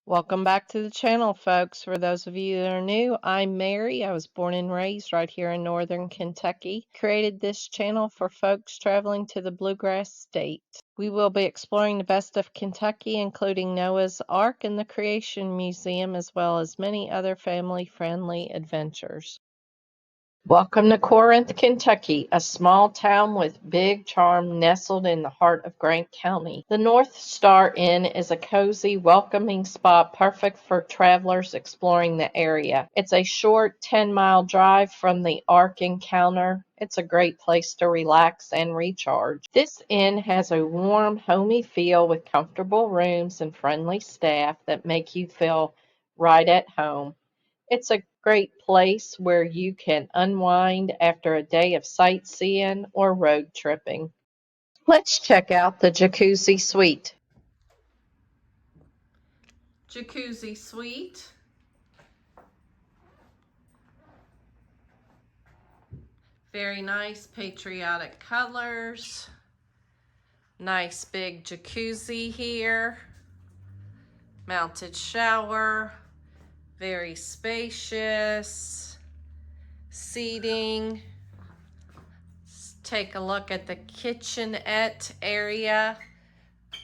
Welcome back to the channel, folks. For those of you that are new, I'm Mary. I was born and raised right here in northern Kentucky. Created this channel for folks traveling to the Bluegrass State. We will be exploring the best of Kentucky, including Noah's Ark and the Creation Museum, as well as many other family-friendly adventures. Welcome to Corinth, Kentucky, a small town with big charm nestled in the heart of Grant County. The North Star Inn is a cozy, welcoming spot perfect for travelers exploring the area. It's a short 10-mile drive from the Ark Encounter. It's a great place to relax and recharge. This inn has a warm, homey feel with comfortable rooms and friendly staff that make you feel right at home. It's a great place where you can unwind after a day of sightseeing or road tripping. Let's check out the Jacuzzi Suite. Jacuzzi Suite. Very nice patriotic colors. Nice big jacuzzi here. Mounted shower. Very spacious. Seating. Let's take a look at the kitchenette area.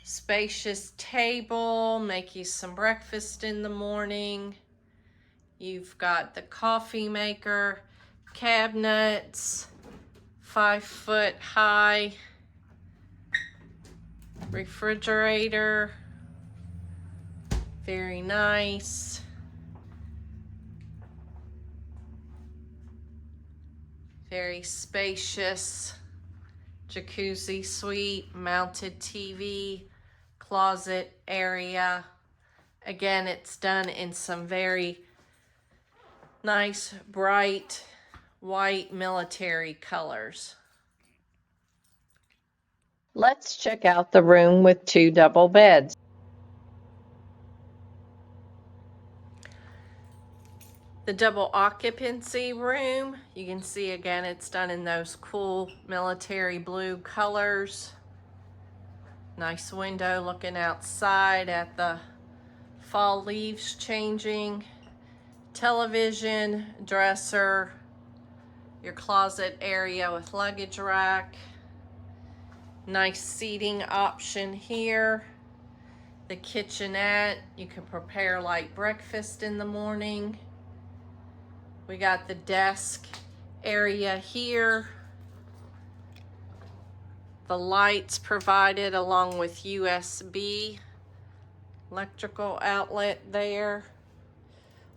Spacious table, make you some breakfast in the morning. You've got the coffee maker, cabinets, 5-foot high refrigerator. Very nice. Very spacious jacuzzi suite, mounted TV, closet area. Again, it's done in some very nice, bright, white military colors. Let's check out the room with 2 double beds. The double occupancy room, you can see again it's done in those cool military blue colors. Nice window looking outside at the fall leaves changing. Television, dresser, your closet area with luggage rack. Nice seating option here. The kitchenette, you can prepare light breakfast in the morning. We got the desk area here. The lights provided along with USB electrical outlet there.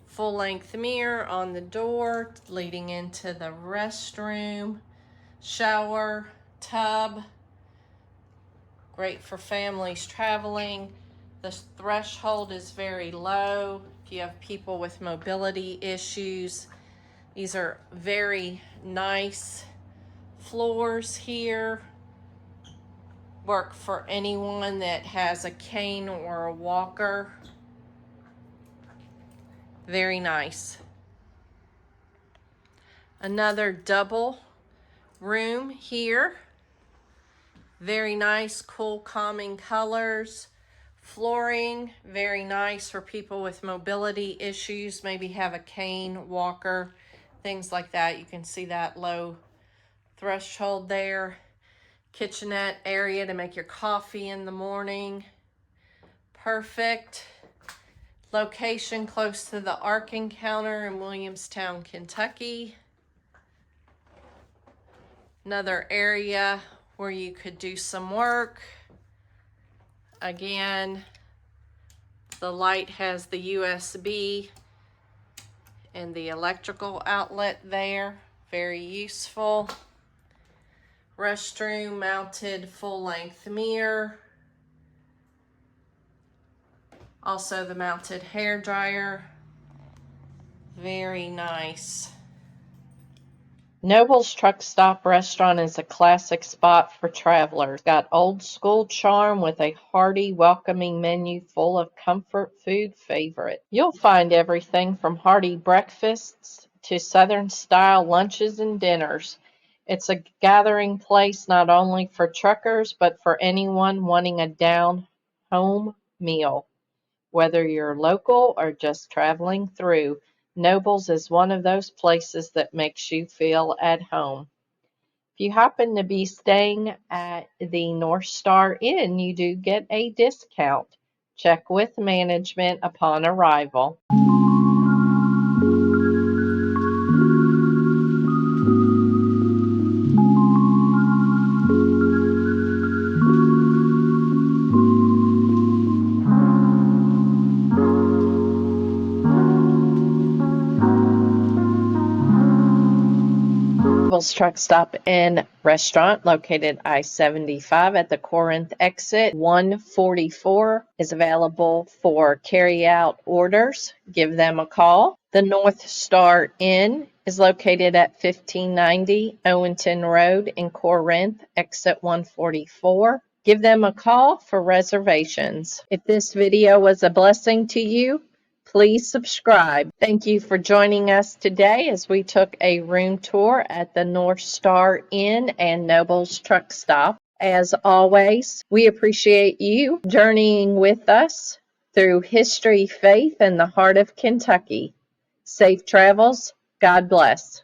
Full-length mirror on the door leading into the restroom. Shower, tub. Great for families traveling. The threshold is very low if you have people with mobility issues. These are very nice floors here. Work for anyone that has a cane or a walker. Very nice. Another double room here. Very nice, cool, calming colors. Flooring, very nice for people with mobility issues, maybe have a cane, walker, things like that. You can see that low threshold there. Kitchenette area to make your coffee in the morning. Perfect. Location close to the Ark Encounter in Williamstown, Kentucky. Another area where you could do some work. Again, the light has the USB and the electrical outlet there. Very useful. Restroom mounted full-length mirror. Also the mounted hair dryer. Very nice. Noble's Truck Stop restaurant is a classic spot for travelers. Got old school charm with a hearty, welcoming menu full of comfort food favorite. You'll find everything from hearty breakfasts to Southern style lunches and dinners. It's a gathering place not only for truckers, but for anyone wanting a down-home meal. Whether you're local or just traveling through, Nobles is one of those places that makes you feel at home. If you happen to be staying at the North Star Inn, you do get a discount. Check with management upon arrival. Truck Stop and Restaurant located I-75 at the Corinth exit. 144 is available for carry-out orders. Give them a call. The North Star Inn is located at 1590 Owenton Road in Corinth, exit 144. Give them a call for reservations. If this video was a blessing to you, please subscribe. Thank you for joining us today as we took a room tour at the North Star Inn and Nobles Truck Stop. As always, we appreciate you journeying with us through history, faith, and the heart of Kentucky. Safe travels. God bless.